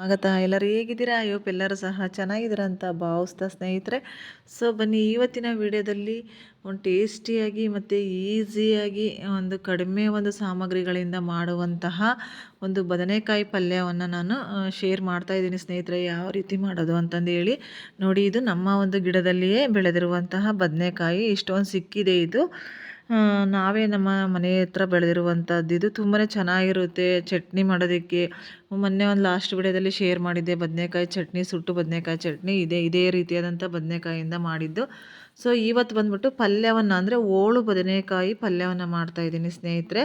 ಸ್ವಾಗತ. ಎಲ್ಲರೂ ಹೇಗಿದ್ದೀರಾ? ಐ ಹೋಪ್ ಎಲ್ಲರೂ ಸಹ ಚೆನ್ನಾಗಿದ್ದೀರಾ ಅಂತ ಭಾವಿಸ್ತಾ ಸ್ನೇಹಿತರೆ. ಸೊ ಬನ್ನಿ, ಇವತ್ತಿನ ವಿಡಿಯೋದಲ್ಲಿ ಒಂದು ಟೇಸ್ಟಿಯಾಗಿ ಮತ್ತು ಈಸಿಯಾಗಿ ಒಂದು ಕಡಿಮೆ ಒಂದು ಸಾಮಗ್ರಿಗಳಿಂದ ಮಾಡುವಂತಹ ಒಂದು ಬದನೆಕಾಯಿ ಪಲ್ಯವನ್ನು ನಾನು ಶೇರ್ ಮಾಡ್ತಾ ಇದ್ದೀನಿ ಸ್ನೇಹಿತರೆ. ಯಾವ ರೀತಿ ಮಾಡೋದು ಅಂತಂದು ಹೇಳಿ ನೋಡಿ. ಇದು ನಮ್ಮ ಒಂದು ಗಿಡದಲ್ಲಿಯೇ ಬೆಳೆದಿರುವಂತಹ ಬದನೆಕಾಯಿ. ಇಷ್ಟೊಂದು ಸಿಕ್ಕಿದೆ ಇದು. ನಾವೇ ನಮ್ಮ ಮನೆ ಹತ್ರ ಬೆಳೆದಿರುವಂಥದ್ದು. ಇದು ತುಂಬಾ ಚೆನ್ನಾಗಿರುತ್ತೆ ಚಟ್ನಿ ಮಾಡೋದಕ್ಕೆ. ಮೊನ್ನೆ ಒಂದು ಲಾಸ್ಟ್ ವಿಡಿಯೋದಲ್ಲಿ ಶೇರ್ ಮಾಡಿದ್ದೆ ಬದನೆಕಾಯಿ ಚಟ್ನಿ, ಸುಟ್ಟು ಬದನೆಕಾಯಿ ಚಟ್ನಿ. ಇದೇ ರೀತಿಯಾದಂಥ ಬದನೆಕಾಯಿಯಿಂದ ಮಾಡಿದ್ದು. ಸೊ ಇವತ್ತು ಬಂದ್ಬಿಟ್ಟು ಪಲ್ಯವನ್ನು ಅಂದರೆ ಓಳು ಬದನೆಕಾಯಿ ಪಲ್ಯವನ್ನು ಮಾಡ್ತಾಯಿದ್ದೀನಿ ಸ್ನೇಹಿತರೆ.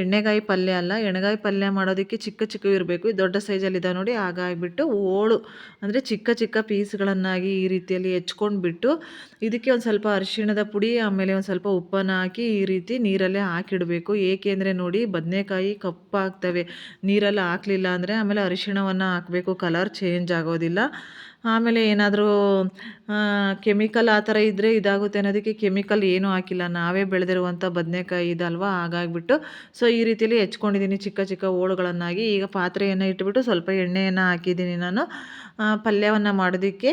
ಎಣ್ಣೆಗಾಯಿ ಪಲ್ಯ ಅಲ್ಲ, ಎಣ್ಣೆಗಾಯಿ ಪಲ್ಯ ಮಾಡೋದಕ್ಕೆ ಚಿಕ್ಕ ಚಿಕ್ಕ ಇರಬೇಕು. ದೊಡ್ಡ ಸೈಜಲ್ಲಿದ್ದಾವೆ ನೋಡಿ. ಹಾಗಾಗಿಬಿಟ್ಟು ಓಳು ಅಂದರೆ ಚಿಕ್ಕ ಚಿಕ್ಕ ಪೀಸ್ಗಳನ್ನಾಗಿ ಈ ರೀತಿಯಲ್ಲಿ ಹೆಚ್ಕೊಂಡ್ಬಿಟ್ಟು ಇದಕ್ಕೆ ಒಂದು ಸ್ವಲ್ಪ ಅರಿಶಿಣದ ಪುಡಿ, ಆಮೇಲೆ ಒಂದು ಸ್ವಲ್ಪ ಉಪ್ಪನ್ನು ಹಾಕಿ ಈ ರೀತಿ ನೀರಲ್ಲೇ ಹಾಕಿಡಬೇಕು. ಏಕೆಂದರೆ ನೋಡಿ, ಬದನೆಕಾಯಿ ಕಪ್ಪಾಗ್ತವೆ ನೀರಲ್ಲಿ ಹಾಕಲಿಲ್ಲ ಅಂದರೆ. ಆಮೇಲೆ ಅರಿಶಿಣವನ್ನು ಹಾಕಬೇಕು, ಕಲರ್ ಚೇಂಜ್ ಆಗೋದಿಲ್ಲ. ಆಮೇಲೆ ಏನಾದರೂ ಕೆಮಿಕಲ್ ಆ ಥರ ಇದ್ದರೆ ಇದಾಗುತ್ತೆ ಅನ್ನೋದಕ್ಕೆ ಕೆಮಿಕಲ್ ಏನೂ ಹಾಕಿಲ್ಲ. ನಾವೇ ಬೆಳೆದಿರುವಂಥ ಬದನೆಕಾಯಿ ಇದಲ್ವ, ಹಾಗಾಗಿಬಿಟ್ಟು ಸೊ ಈ ರೀತಿಯಲ್ಲಿ ಹೆಚ್ಕೊಂಡಿದ್ದೀನಿ ಚಿಕ್ಕ ಚಿಕ್ಕ ಹೋಳುಗಳನ್ನಾಗಿ. ಈಗ ಪಾತ್ರೆಯನ್ನು ಇಟ್ಬಿಟ್ಟು ಸ್ವಲ್ಪ ಎಣ್ಣೆಯನ್ನು ಹಾಕಿದ್ದೀನಿ ನಾನು ಪಲ್ಯವನ್ನು ಮಾಡೋದಕ್ಕೆ.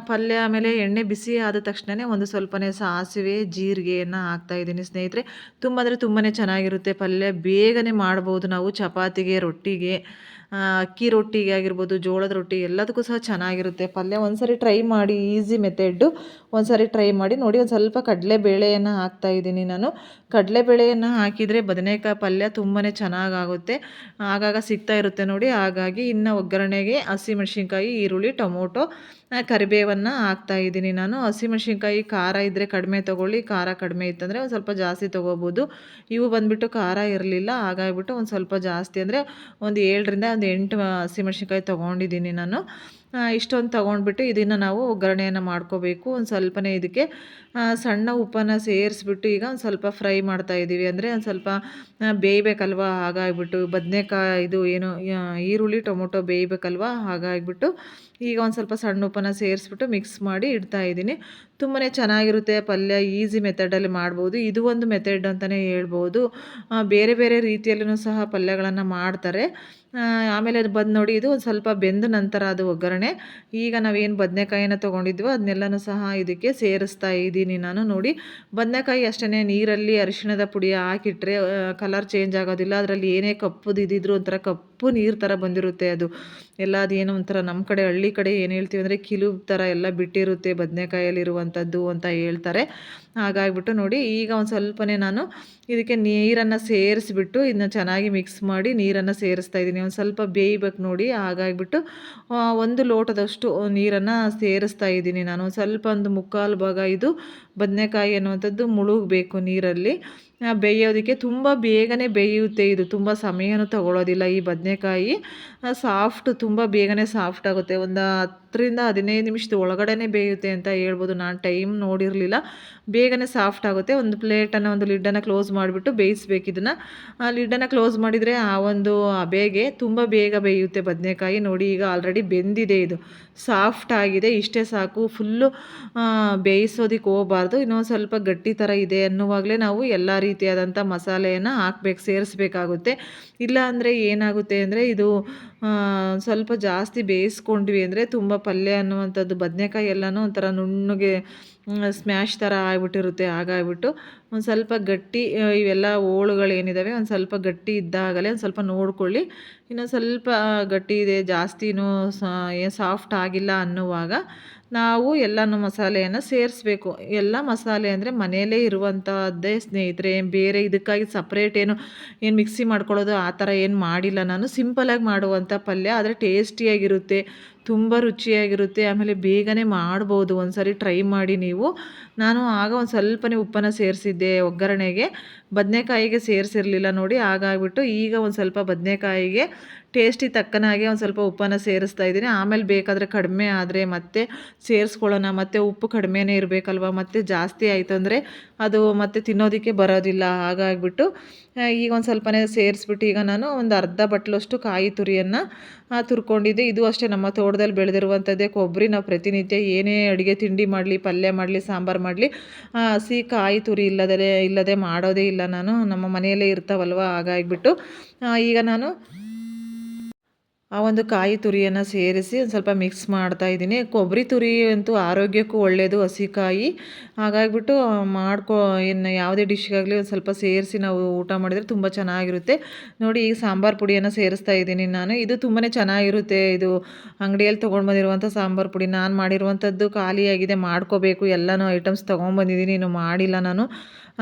ಪಲ್ಯ ಆಮೇಲೆ ಎಣ್ಣೆ ಬಿಸಿ ಆದ ತಕ್ಷಣವೇ ಒಂದು ಸ್ವಲ್ಪನೇ ಸಾಸಿವೆ ಜೀರಿಗೆಯನ್ನು ಹಾಕ್ತಾಯಿದ್ದೀನಿ ಸ್ನೇಹಿತರೆ. ತುಂಬ ಅಂದರೆ ತುಂಬಾ ಚೆನ್ನಾಗಿರುತ್ತೆ ಪಲ್ಯ. ಬೇಗನೆ ಮಾಡ್ಬೋದು ನಾವು ಚಪಾತಿಗೆ, ರೊಟ್ಟಿಗೆ, ಅಕ್ಕಿ ರೊಟ್ಟಿಗೆ ಆಗಿರ್ಬೋದು, ಜೋಳದ ರೊಟ್ಟಿ ಎಲ್ಲದಕ್ಕೂ ಸಹ ಚೆನ್ನಾಗಿರುತ್ತೆ ಪಲ್ಯ. ಒಂದ್ಸರಿ ಟ್ರೈ ಮಾಡಿ, ಈಸಿ ಮೆಥಡ್ಡು. ಒಂದ್ಸರಿ ಟ್ರೈ ಮಾಡಿ ನೋಡಿ. ಒಂದು ಸ್ವಲ್ಪ ಕಡಲೆಬೇಳೆಯನ್ನು ಹಾಕ್ತಾಯಿದ್ದೀನಿ ನಾನು. ಕಡಲೆಬೇಳೆಯನ್ನು ಹಾಕಿದರೆ ಬದನೆಕಾಯಿ ಪಲ್ಯ ತುಂಬಾ ಚೆನ್ನಾಗಾಗುತ್ತೆ. ಆಗಾಗ ಸಿಗ್ತಾ ಇರುತ್ತೆ ನೋಡಿ. ಹಾಗಾಗಿ ಇನ್ನು ಒಗ್ಗರಣೆಗೆ ಹಸಿಮೆಣ್ಸಿನ್ಕಾಯಿ, ಈರುಳ್ಳಿ, ಟೊಮೊಟೊ, ಕರಿಬೇವನ್ನು ಹಾಕ್ತಾಯಿದ್ದೀನಿ ನಾನು. ಹಸಿಮೆಣ್ಸಿನ್ಕಾಯಿ ಖಾರ ಇದ್ದರೆ ಕಡಿಮೆ ತೊಗೊಳ್ಳಿ, ಖಾರ ಕಡಿಮೆ ಇತ್ತಂದರೆ ಒಂದು ಸ್ವಲ್ಪ ಜಾಸ್ತಿ ತೊಗೋಬೋದು. ಇವು ಬಂದುಬಿಟ್ಟು ಖಾರ ಇರಲಿಲ್ಲ, ಹಾಗಾಗಿಬಿಟ್ಟು ಒಂದು ಸ್ವಲ್ಪ ಜಾಸ್ತಿ ಅಂದರೆ ಒಂದು 7ರಿಂದ ಒಂದು 8 ಹಸಿಮೆಣ್ಸಿನ್ಕಾಯಿ ತೊಗೊಂಡಿದ್ದೀನಿ ನಾನು. ಇಷ್ಟೊಂದು ತೊಗೊಂಡ್ಬಿಟ್ಟು ಇದನ್ನು ನಾವು ಒಗ್ಗರಣೆಯನ್ನು ಮಾಡ್ಕೋಬೇಕು. ಒಂದು ಸ್ವಲ್ಪನೇ ಇದಕ್ಕೆ ಸಣ್ಣ ಉಪ್ಪನ್ನು ಸೇರಿಸ್ಬಿಟ್ಟು ಈಗ ಒಂದು ಸ್ವಲ್ಪ ಫ್ರೈ ಮಾಡ್ತಾಯಿದ್ದೀವಿ. ಅಂದರೆ ಒಂದು ಸ್ವಲ್ಪ ಬೇಯಬೇಕಲ್ವ, ಹಾಗಾಗಿಬಿಟ್ಟು ಬದನೆಕಾಯಿ ಇದು ಏನು ಈರುಳ್ಳಿ ಟೊಮೊಟೊ ಬೇಯಬೇಕಲ್ವ, ಹಾಗಾಗಿಬಿಟ್ಟು ಈಗ ಒಂದು ಸ್ವಲ್ಪ ಸಣ್ಣ ಉಪ್ಪನ್ನು ಸೇರಿಸ್ಬಿಟ್ಟು ಮಿಕ್ಸ್ ಮಾಡಿ ಇಡ್ತಾಯಿದ್ದೀನಿ. ತುಂಬಾ ಚೆನ್ನಾಗಿರುತ್ತೆ ಪಲ್ಯ. ಈಸಿ ಮೆಥಡಲ್ಲಿ ಮಾಡ್ಬೋದು. ಇದು ಒಂದು ಮೆಥಡ್ ಅಂತಲೇ ಹೇಳ್ಬೋದು. ಬೇರೆ ಬೇರೆ ರೀತಿಯಲ್ಲೂ ಸಹ ಪಲ್ಯಗಳನ್ನು ಮಾಡ್ತಾರೆ. ಆಮೇಲೆ ಅದು ಬಂದು ನೋಡಿ, ಇದು ಒಂದು ಸ್ವಲ್ಪ ಬೆಂದ ನಂತರ ಅದು ಒಗ್ಗರಣೆ. ಈಗ ನಾವೇನು ಬದನೆಕಾಯಿನ ತೊಗೊಂಡಿದ್ವೋ ಅದನ್ನೆಲ್ಲನೂ ಸಹ ಇದಕ್ಕೆ ಸೇರಿಸ್ತಾ ಇದ್ದೀನಿ ನಾನು. ನೋಡಿ, ಬದನೆಕಾಯಿ ಅಷ್ಟೇ ನೀರಲ್ಲಿ ಅರಿಶಿಣದ ಪುಡಿ ಹಾಕಿಟ್ರೆ ಕಲರ್ ಚೇಂಜ್ ಆಗೋದಿಲ್ಲ. ಅದರಲ್ಲಿ ಏನೇ ಕಪ್ಪುದು ಇದ್ದಿದ್ರು ಒಂಥರ ಕಪ್ಪು ನೀರು ಥರ ಬಂದಿರುತ್ತೆ ಅದು. ಎಲ್ಲ ಅದೇನೋ ಒಂಥರ ನಮ್ಮ ಕಡೆ ಹಳ್ಳಿ ಕಡೆ ಏನು ಹೇಳ್ತೀವಿ ಅಂದರೆ ಕಿಲುಬು ಥರ ಎಲ್ಲ ಬಿಟ್ಟಿರುತ್ತೆ ಬದನೆಕಾಯಲ್ಲಿರುವಂಥದ್ದು ಅಂತ ಹೇಳ್ತಾರೆ. ಹಾಗಾಗಿಬಿಟ್ಟು ನೋಡಿ, ಈಗ ಒಂದು ಸ್ವಲ್ಪನೇ ನಾನು ಇದಕ್ಕೆ ನೀರನ್ನು ಸೇರಿಸ್ಬಿಟ್ಟು ಇದನ್ನ ಚೆನ್ನಾಗಿ ಮಿಕ್ಸ್ ಮಾಡಿ ನೀರನ್ನು ಸೇರಿಸ್ತಾ ಇದ್ದೀನಿ. ಒಂದು ಸ್ವಲ್ಪ ಬೇಯಬೇಕು ನೋಡಿ. ಹಾಗಾಗಿಬಿಟ್ಟು 1 ಲೋಟದಷ್ಟು ನೀರನ್ನು ಸೇರಿಸ್ತಾ ಇದ್ದೀನಿ ನಾನು. ಸ್ವಲ್ಪ ಒಂದು ಮುಕ್ಕಾಲು ಭಾಗ ಇದು ಬದನೆಕಾಯಿ ಅನ್ನುವಂಥದ್ದು ಮುಳುಗಬೇಕು ನೀರಲ್ಲಿ. ಬೇಯೋದಕ್ಕೆ ತುಂಬ ಬೇಗನೆ ಬೇಯುತ್ತೆ ಇದು. ತುಂಬ ಸಮಯನೂ ತಗೊಳ್ಳೋದಿಲ್ಲ. ಈ ಬದನೆಕಾಯಿ ಸಾಫ್ಟ್, ತುಂಬ ಬೇಗನೆ ಸಾಫ್ಟ್ ಆಗುತ್ತೆ. ಒಂದು 10ರಿಂದ 15 ನಿಮಿಷದ ಒಳಗಡೆನೇ ಬೇಯುತ್ತೆ ಅಂತ ಹೇಳ್ಬೋದು. ನಾನು ಟೈಮ್ ನೋಡಿರಲಿಲ್ಲ. ಬೇಗನೆ ಸಾಫ್ಟ್ ಆಗುತ್ತೆ. ಒಂದು ಪ್ಲೇಟನ್ನು, ಒಂದು ಲಿಡ್ಡನ್ನು ಕ್ಲೋಸ್ ಮಾಡಿಬಿಟ್ಟು ಬೇಯಿಸ್ಬೇಕು ಇದನ್ನು. ಲಿಡ್ಡನ್ನು ಕ್ಲೋಸ್ ಮಾಡಿದರೆ ಆ ಒಂದು ಬೇಗೆ ತುಂಬ ಬೇಗ ಬೇಯುತ್ತೆ ಬದನೆಕಾಯಿ. ನೋಡಿ, ಈಗ ಆಲ್ರೆಡಿ ಬೆಂದಿದೆ ಇದು, ಸಾಫ್ಟ್ ಆಗಿದೆ. ಇಷ್ಟೇ ಸಾಕು. ಫುಲ್ಲು ಬೇಯಿಸೋದಕ್ಕೆ ಹೋಗಬಾರ್ದು. ಇನ್ನೊಂದು ಸ್ವಲ್ಪ ಗಟ್ಟಿ ಥರ ಇದೆ ಅನ್ನುವಾಗಲೇ ನಾವು ಎಲ್ಲ ರೀತಿಯಾದಂಥ ಮಸಾಲೆಯನ್ನು ಸೇರಿಸ್ಬೇಕಾಗುತ್ತೆ. ಇಲ್ಲ ಅಂದರೆ ಏನಾಗುತ್ತೆ ಅಂದರೆ ಇದು ಸ್ವಲ್ಪ ಜಾಸ್ತಿ ಬೇಯಿಸ್ಕೊಂಡ್ವಿ ಅಂದರೆ ತುಂಬ ಪಲ್ಯ ಅನ್ನುವಂಥದ್ದು ಬದನೆಕಾಯಿ ಎಲ್ಲನೂ ಒಂಥರ ನುಣ್ಣಗೆ ಸ್ಮ್ಯಾಶ್ ಥರ ಆಗಿಬಿಟ್ಟಿರುತ್ತೆ. ಹಾಗಾಗಿಬಿಟ್ಟು ಒಂದು ಸ್ವಲ್ಪ ಗಟ್ಟಿ, ಇವೆಲ್ಲ ಹೋಳುಗಳೇನಿದ್ದಾವೆ ಒಂದು ಸ್ವಲ್ಪ ಗಟ್ಟಿ ಇದ್ದಾಗಲೇ ಒಂದು ಸ್ವಲ್ಪ ನೋಡ್ಕೊಳ್ಳಿ. ಇನ್ನೊಂದು ಸ್ವಲ್ಪ ಗಟ್ಟಿ ಇದೆ, ಜಾಸ್ತಿನೂ ಏನು ಸಾಫ್ಟ್ ಆಗಿಲ್ಲ ಅನ್ನುವಾಗ ನಾವು ಎಲ್ಲನೂ ಮಸಾಲೆಯನ್ನು ಸೇರಿಸ್ಬೇಕು. ಎಲ್ಲ ಮಸಾಲೆ ಅಂದರೆ ಮನೆಯಲ್ಲೇ ಇರುವಂಥದ್ದೇ ಸ್ನೇಹಿತರೆ. ಬೇರೆ ಇದಕ್ಕಾಗಿ ಸಪ್ರೇಟ್ ಏನು ಮಿಕ್ಸಿ ಮಾಡ್ಕೊಳ್ಳೋದು ಆ ಥರ ಏನು ಮಾಡಿಲ್ಲ ನಾನು. ಸಿಂಪಲಾಗಿ ಮಾಡುವಂಥ ಪಲ್ಯ, ಆದರೆ ಟೇಸ್ಟಿಯಾಗಿರುತ್ತೆ, ತುಂಬ ರುಚಿಯಾಗಿರುತ್ತೆ. ಆಮೇಲೆ ಬೇಗನೆ ಮಾಡ್ಬೋದು. ಒಂದು ಸರಿ ಟ್ರೈ ಮಾಡಿ ನೀವು. ನಾನು ಆಗ ಒಂದು ಸ್ವಲ್ಪನೇ ಉಪ್ಪನ್ನು ಸೇರಿಸಿದ್ದೆ ಒಗ್ಗರಣೆಗೆ, ಬದನೆಕಾಯಿಗೆ ಸೇರಿಸಿರಲಿಲ್ಲ ನೋಡಿ. ಹಾಗಾಗಿಬಿಟ್ಟು ಈಗ ಒಂದು ಸ್ವಲ್ಪ ಬದನೆಕಾಯಿಗೆ ಟೇಸ್ಟಿಗೆ ತಕ್ಕನಾಗೆ ಒಂದು ಸ್ವಲ್ಪ ಉಪ್ಪನ್ನು ಸೇರಿಸ್ತಾ ಇದ್ದೀನಿ. ಆಮೇಲೆ ಬೇಕಾದರೆ ಕಡಿಮೆ ಆದರೆ ಮತ್ತೆ ಸೇರಿಸ್ಕೊಳ್ಳೋಣ. ಮತ್ತು ಉಪ್ಪು ಕಡಿಮೆನೇ ಇರಬೇಕಲ್ವ, ಮತ್ತು ಜಾಸ್ತಿ ಆಯಿತು ಅಂದರೆ ಅದು ಮತ್ತೆ ತಿನ್ನೋದಕ್ಕೆ ಬರೋದಿಲ್ಲ. ಹಾಗಾಗಿಬಿಟ್ಟು ಈಗ ಒಂದು ಸ್ವಲ್ಪನೇ ಸೇರಿಸ್ಬಿಟ್ಟು ಈಗ ನಾನು ಒಂದು ಅರ್ಧ ಬಟ್ಲಷ್ಟು ಕಾಯಿ ತುರಿಯನ್ನು ತುರ್ಕೊಂಡಿದ್ದೆ. ಇದು ಅಷ್ಟೇ ನಮ್ಮ ತೋಟದಲ್ಲಿ ಬೆಳೆದಿರುವಂಥದ್ದೇ ಕೊಬ್ಬರಿ. ನಾವು ಪ್ರತಿನಿತ್ಯ ಏನೇ ಅಡುಗೆ ತಿಂಡಿ ಮಾಡಲಿ, ಪಲ್ಯ ಮಾಡಲಿ, ಸಾಂಬಾರು ಮಾಡಲಿ ಹಸಿ ಕಾಯಿ ತುರಿ ಇಲ್ಲದೆ ಮಾಡೋದೇ ಇಲ್ಲ ನಾನು. ನಮ್ಮ ಮನೆಯಲ್ಲೇ ಇರ್ತಾವಲ್ವ, ಹಾಗಾಗಿಬಿಟ್ಟು ಈಗ ನಾನು ಆ ಒಂದು ಕಾಯಿ ತುರಿಯನ್ನು ಸೇರಿಸಿ ಒಂದು ಸ್ವಲ್ಪ ಮಿಕ್ಸ್ ಮಾಡ್ತಾ ಇದ್ದೀನಿ. ಕೊಬ್ಬರಿ ತುರಿ ಅಂತೂ ಆರೋಗ್ಯಕ್ಕೂ ಒಳ್ಳೆಯದು, ಹಸಿಕಾಯಿ. ಹಾಗಾಗಿಬಿಟ್ಟು ಇನ್ನು ಯಾವುದೇ ಡಿಶ್ಗಾಗಲಿ ಒಂದು ಸ್ವಲ್ಪ ಸೇರಿಸಿ ನಾವು ಊಟ ಮಾಡಿದರೆ ತುಂಬ ಚೆನ್ನಾಗಿರುತ್ತೆ. ನೋಡಿ, ಈಗ ಸಾಂಬಾರು ಪುಡಿಯನ್ನು ಸೇರಿಸ್ತಾ ಇದ್ದೀನಿ ನಾನು. ಇದು ತುಂಬಾ ಚೆನ್ನಾಗಿರುತ್ತೆ. ಇದು ಅಂಗಡಿಯಲ್ಲಿ ತೊಗೊಂಡು ಬಂದಿರುವಂಥ ಸಾಂಬಾರು ಪುಡಿ. ನಾನು ಮಾಡಿರುವಂಥದ್ದು ಖಾಲಿಯಾಗಿದೆ, ಮಾಡ್ಕೋಬೇಕು. ಎಲ್ಲನೂ ಐಟಮ್ಸ್ ತೊಗೊಂಬಂದಿದ್ದೀನಿ, ಇನ್ನು ಮಾಡಿಲ್ಲ ನಾನು.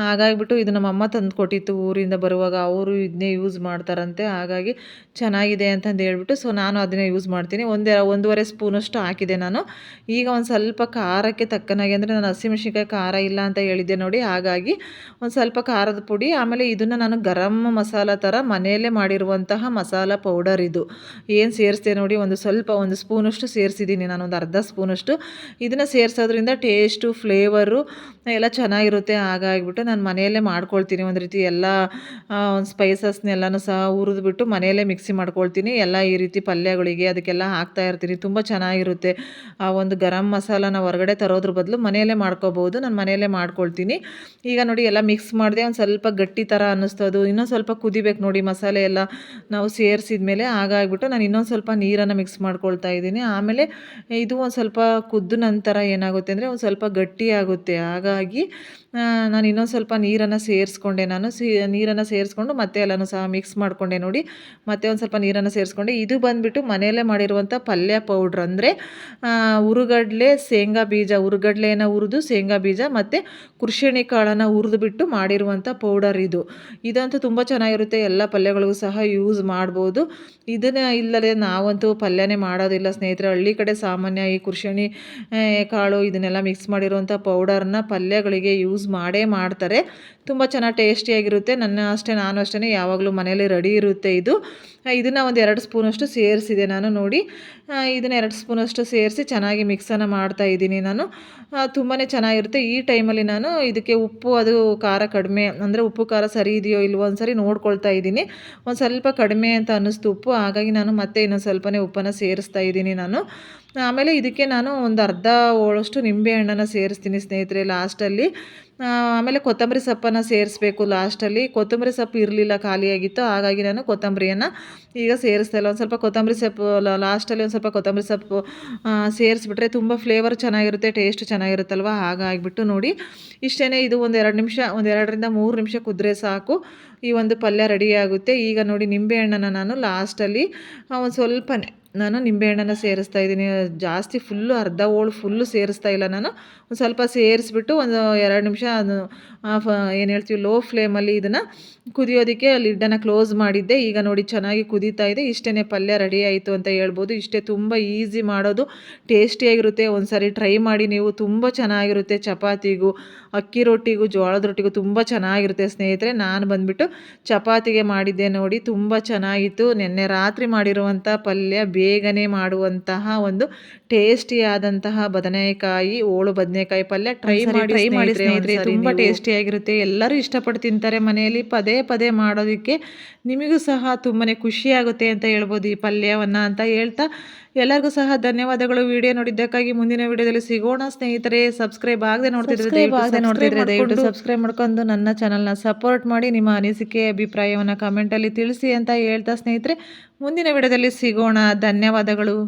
ಹಾಗಾಗಿಬಿಟ್ಟು ಇದು ನಮ್ಮಮ್ಮ ತಂದು ಕೊಟ್ಟಿತ್ತು ಊರಿಂದ ಬರುವಾಗ. ಅವರು ಇದನ್ನೇ ಯೂಸ್ ಮಾಡ್ತಾರಂತೆ, ಹಾಗಾಗಿ ಚೆನ್ನಾಗಿದೆ ಅಂತಂದು ಹೇಳ್ಬಿಟ್ಟು ಸೊ ನಾನು ಅದನ್ನೇ ಯೂಸ್ ಮಾಡ್ತೀನಿ. 1.5 ಸ್ಪೂನಷ್ಟು ಹಾಕಿದೆ ನಾನು. ಈಗ ಒಂದು ಸ್ವಲ್ಪ ಖಾರಕ್ಕೆ ತಕ್ಕನಾಗಿ, ಅಂದರೆ ನಾನು ಹಸಿಮೆಣ್ಸಿನ್ಕಾಯಿ ಖಾರ ಇಲ್ಲ ಅಂತ ಹೇಳಿದ್ದೆ ನೋಡಿ, ಹಾಗಾಗಿ ಒಂದು ಸ್ವಲ್ಪ ಖಾರದ ಪುಡಿ. ಆಮೇಲೆ ಇದನ್ನು ನಾನು ಗರಂ ಮಸಾಲ ಥರ ಮನೆಯಲ್ಲೇ ಮಾಡಿರುವಂತಹ ಮಸಾಲ ಪೌಡರ್ ಇದು ಏನು ಸೇರಿಸ್ದೆ ನೋಡಿ, ಒಂದು ಸ್ಪೂನಷ್ಟು ಸೇರಿಸಿದ್ದೀನಿ ನಾನು, ಒಂದು ಅರ್ಧ ಸ್ಪೂನಷ್ಟು. ಇದನ್ನು ಸೇರಿಸೋದ್ರಿಂದ ಟೇಸ್ಟು, ಫ್ಲೇವರು ಎಲ್ಲ ಚೆನ್ನಾಗಿರುತ್ತೆ. ಹಾಗಾಗಿಬಿಟ್ಟು ನಾನು ಮನೆಯಲ್ಲೇ ಮಾಡ್ಕೊಳ್ತೀನಿ. ಒಂದು ರೀತಿ ಎಲ್ಲ ಒಂದು ಸ್ಪೈಸಸ್ನೆಲ್ಲನೂ ಸಹ ಹುರಿದ್ಬಿಟ್ಟು ಮನೆಯಲ್ಲೇ ಮಿಕ್ಸಿ ಮಾಡ್ಕೊಳ್ತೀನಿ. ಎಲ್ಲ ಈ ರೀತಿ ಪಲ್ಯಗಳಿಗೆ ಅದಕ್ಕೆಲ್ಲ ಹಾಕ್ತಾ ಇರ್ತೀನಿ. ತುಂಬ ಚೆನ್ನಾಗಿರುತ್ತೆ. ಆ ಒಂದು ಗರಂ ಮಸಾಲಾನ ಹೊರಗಡೆ ತರೋದ್ರ ಬದಲು ಮನೆಯಲ್ಲೇ ಮಾಡ್ಕೋಬೋದು. ನಾನು ಮನೆಯಲ್ಲೇ ಮಾಡ್ಕೊಳ್ತೀನಿ. ಈಗ ನೋಡಿ, ಎಲ್ಲ ಮಿಕ್ಸ್ ಮಾಡಿದೆ. ಒಂದು ಸ್ವಲ್ಪ ಗಟ್ಟಿ ಥರ ಅನ್ನಿಸ್ತದು. ಇನ್ನೊಂದು ಸ್ವಲ್ಪ ಕುದಿಬೇಕು ನೋಡಿ ಮಸಾಲೆ ಎಲ್ಲ ನಾವು ಸೇರಿಸಿದ ಮೇಲೆ. ಹಾಗಾಗಿಬಿಟ್ಟು ನಾನು ಇನ್ನೊಂದು ಸ್ವಲ್ಪ ನೀರನ್ನು ಮಿಕ್ಸ್ ಮಾಡ್ಕೊಳ್ತಾ ಇದ್ದೀನಿ. ಆಮೇಲೆ ಇದು ಒಂದು ಸ್ವಲ್ಪ ಕುದ್ದ ನಂತರ ಏನಾಗುತ್ತೆ ಅಂದರೆ ಒಂದು ಸ್ವಲ್ಪ ಗಟ್ಟಿಯಾಗುತ್ತೆ. ಹಾಗಾಗಿ ನಾನು ಇನ್ನೊಂದು ಸ್ವಲ್ಪ ನೀರನ್ನು ಸೇರಿಸ್ಕೊಂಡೆ. ನೀರನ್ನು ಸೇರಿಸ್ಕೊಂಡು ಮತ್ತೆ ಎಲ್ಲನೂ ಸಹ ಮಿಕ್ಸ್ ಮಾಡಿಕೊಂಡೆ ನೋಡಿ. ಮತ್ತೆ ಒಂದು ಸ್ವಲ್ಪ ನೀರನ್ನು ಸೇರಿಸ್ಕೊಂಡೆ. ಇದು ಬಂದುಬಿಟ್ಟು ಮನೆಯಲ್ಲೇ ಮಾಡಿರುವಂಥ ಪಲ್ಯ ಪೌಡ್ರ್, ಅಂದರೆ ಹುರುಗಡ್ಲೆಯನ್ನು ಹುರಿದು ಶೇಂಗಾ ಬೀಜ ಮತ್ತು ಕುರ್ಷಣಿ ಕಾಳನ್ನು ಹುರಿದುಬಿಟ್ಟು ಮಾಡಿರುವಂಥ ಪೌಡರ್ ಇದು. ಇದಂತೂ ತುಂಬ ಚೆನ್ನಾಗಿರುತ್ತೆ. ಎಲ್ಲ ಪಲ್ಯಗಳಿಗೂ ಸಹ ಯೂಸ್ ಮಾಡ್ಬೋದು. ಇದನ್ನು ಇಲ್ಲದೆ ನಾವಂತೂ ಪಲ್ಯನೇ ಮಾಡೋದಿಲ್ಲ ಸ್ನೇಹಿತರೆ. ಹಳ್ಳಿ ಕಡೆ ಸಾಮಾನ್ಯ ಈ ಕುರ್ಷಣಿ ಕಾಳು ಇದನ್ನೆಲ್ಲ ಮಿಕ್ಸ್ ಮಾಡಿರುವಂಥ ಪೌಡರ್ನ ಪಲ್ಯಗಳಿಗೆ ಯೂಸ್ ಮಾಡ್ತಾರೆ. ತುಂಬ ಚೆನ್ನಾಗಿ ಟೇಸ್ಟಿಯಾಗಿರುತ್ತೆ. ನಾನು ಅಷ್ಟೇ ಯಾವಾಗಲೂ ಮನೇಲಿ ರೆಡಿ ಇರುತ್ತೆ ಇದು. ಇದನ್ನು ಒಂದು 2 ಸ್ಪೂನಷ್ಟು ಸೇರಿಸಿದೆ ನಾನು ನೋಡಿ. ಇದನ್ನು 2 ಸ್ಪೂನಷ್ಟು ಸೇರಿಸಿ ಚೆನ್ನಾಗಿ ಮಿಕ್ಸನ್ನು ಮಾಡ್ತಾ ಇದ್ದೀನಿ ನಾನು. ತುಂಬಾ ಚೆನ್ನಾಗಿರುತ್ತೆ. ಈ ಟೈಮಲ್ಲಿ ನಾನು ಇದಕ್ಕೆ ಉಪ್ಪು, ಅದು ಖಾರ ಕಡಿಮೆ, ಅಂದರೆ ಉಪ್ಪು ಖಾರ ಸರಿ ಇದೆಯೋ ಇಲ್ವೋ ಒಂದ್ಸರಿ ನೋಡ್ಕೊಳ್ತಾ ಇದ್ದೀನಿ. ಒಂದು ಸ್ವಲ್ಪ ಕಡಿಮೆ ಅಂತ ಅನ್ನಿಸ್ತು ಉಪ್ಪು, ಹಾಗಾಗಿ ನಾನು ಮತ್ತೆ ಇನ್ನೊಂದು ಸ್ವಲ್ಪನೇ ಉಪ್ಪನ್ನು ಸೇರಿಸ್ತಾ ಇದ್ದೀನಿ ನಾನು. ಆಮೇಲೆ ಇದಕ್ಕೆ ನಾನು ಒಂದು ಅರ್ಧ ಹೋಳಷ್ಟು ನಿಂಬೆ ಹಣ್ಣನ್ನು ಸೇರಿಸ್ತೀನಿ ಸ್ನೇಹಿತರೆ ಲಾಸ್ಟಲ್ಲಿ. ಆಮೇಲೆ ಕೊತ್ತಂಬರಿ ಸೊಪ್ಪನ್ನು ಸೇರಿಸ್ಬೇಕು ಲಾಸ್ಟಲ್ಲಿ. ಕೊತ್ತಂಬರಿ ಸೊಪ್ಪು ಇರಲಿಲ್ಲ, ಖಾಲಿಯಾಗಿತ್ತು. ಹಾಗಾಗಿ ನಾನು ಕೊತ್ತಂಬರಿಯನ್ನು ಈಗ ಸೇರಿಸ್ತಾ ಇಲ್ಲ. ಒಂದು ಸ್ವಲ್ಪ ಕೊತ್ತಂಬರಿ ಸೊಪ್ಪು ಲಾಸ್ಟಲ್ಲಿ ಒಂದು ಸ್ವಲ್ಪ ಕೊತ್ತಂಬರಿ ಸೊಪ್ಪು ಸೇರಿಸ್ಬಿಟ್ರೆ ತುಂಬ ಫ್ಲೇವರ್ ಚೆನ್ನಾಗಿರುತ್ತೆ, ಟೇಸ್ಟ್ ಚೆನ್ನಾಗಿರುತ್ತಲ್ವ. ಹಾಗಾಗಿಬಿಟ್ಟು ನೋಡಿ, ಇಷ್ಟೇ. ಇದು ಒಂದು 2 ನಿಮಿಷ, 2ರಿಂದ 3 ನಿಮಿಷ ಕುದ್ರೆ ಸಾಕು. ಈ ಒಂದು ಪಲ್ಯ ರೆಡಿಯಾಗುತ್ತೆ. ಈಗ ನೋಡಿ, ನಿಂಬೆಹಣ್ಣನ್ನು ನಾನು ಲಾಸ್ಟಲ್ಲಿ ಒಂದು ಸ್ವಲ್ಪನೇ ನಾನು ನಿಂಬೆಹಣ್ಣನ್ನು ಸೇರಿಸ್ತಾ ಇದ್ದೀನಿ. ಜಾಸ್ತಿ ಅರ್ಧ ಹೋಳು ಫುಲ್ಲು ಸೇರಿಸ್ತಾ ಇಲ್ಲ ನಾನು. ಒಂದು ಸ್ವಲ್ಪ ಸೇರಿಸ್ಬಿಟ್ಟು ಒಂದು 2 ನಿಮಿಷ ಏನು ಹೇಳ್ತೀವಿ, ಲೋ ಫ್ಲೇಮಲ್ಲಿ ಇದನ್ನು ಕುದಿಯೋದಕ್ಕೆ ಲಿಡ್ಡನ್ನು ಕ್ಲೋಸ್ ಮಾಡಿದ್ದೆ. ಈಗ ನೋಡಿ, ಚೆನ್ನಾಗಿ ಕುದೀತಾ ಇದೆ. ಇಷ್ಟೇ, ಪಲ್ಯ ರೆಡಿ ಆಯಿತು ಅಂತ ಹೇಳ್ಬೋದು. ಇಷ್ಟೇ, ತುಂಬ ಈಸಿ ಮಾಡೋದು, ಟೇಸ್ಟಿಯಾಗಿರುತ್ತೆ. ಒಂದು ಸಾರಿ ಟ್ರೈ ಮಾಡಿ ನೀವು, ತುಂಬ ಚೆನ್ನಾಗಿರುತ್ತೆ. ಚಪಾತಿಗೂ, ಅಕ್ಕಿ ರೊಟ್ಟಿಗೂ, ಜೋಳದ ರೊಟ್ಟಿಗೂ ತುಂಬ ಚೆನ್ನಾಗಿರುತ್ತೆ ಸ್ನೇಹಿತರೆ. ನಾನು ಬಂದುಬಿಟ್ಟು ಚಪಾತಿಗೆ ಮಾಡಿದ್ದೆ ನೋಡಿ, ತುಂಬ ಚೆನ್ನಾಗಿತ್ತು. ನಿನ್ನೆ ರಾತ್ರಿ ಮಾಡಿರುವಂಥ ಪಲ್ಯ, ಬೇಗನೆ ಮಾಡುವಂತಹ ಒಂದು ಟೇಸ್ಟಿಯಾದಂತಹ ಹೋಳು ಬದನೆಕಾಯಿ ಪಲ್ಯ ಟ್ರೈ ಮಾಡಿ ಸ್ನೇಹಿತರೆ. ತುಂಬ ಟೇಸ್ಟಿಯಾಗಿರುತ್ತೆ. ಎಲ್ಲರೂ ಇಷ್ಟಪಟ್ಟು ತಿಂತಾರೆ ಮನೆಯಲ್ಲಿ. ಪದೇ ಪದೇ ಮಾಡೋದಕ್ಕೆ ನಿಮಗೂ ಸಹ ತುಂಬಾ ಖುಷಿಯಾಗುತ್ತೆ ಅಂತ ಹೇಳ್ಬೋದು ಈ ಪಲ್ಯವನ್ನು ಅಂತ ಹೇಳ್ತಾ, ಎಲ್ಲರಿಗೂ ಸಹ ಧನ್ಯವಾದಗಳು. ವಿಡಿಯೋ ನೋಡಿದ್ದಕ್ಕಾಗಿ. ಮುಂದಿನ ವಿಡಿಯೋದಲ್ಲಿ ಸಿಗೋಣ ಸ್ನೇಹಿತರೆ. ಸಬ್ಸ್ಕ್ರೈಬ್ ಆಗದೆ ನೋಡ್ತಿದ್ರೆ ದಯವಿಟ್ಟು ಸಬ್ಸ್ಕ್ರೈಬ್ ಮಾಡ್ಕೊಂಡು ನನ್ನ ಚಾನಲ್ನ ಸಪೋರ್ಟ್ ಮಾಡಿ. ನಿಮ್ಮ ಅನಿಸಿಕೆ, ಅಭಿಪ್ರಾಯವನ್ನು ಕಮೆಂಟಲ್ಲಿ ತಿಳಿಸಿ ಅಂತ ಹೇಳ್ತಾ ಸ್ನೇಹಿತರೆ, ಮುಂದಿನ ವಿಡಿಯೋದಲ್ಲಿ ಸಿಗೋಣ. ಧನ್ಯವಾದಗಳು.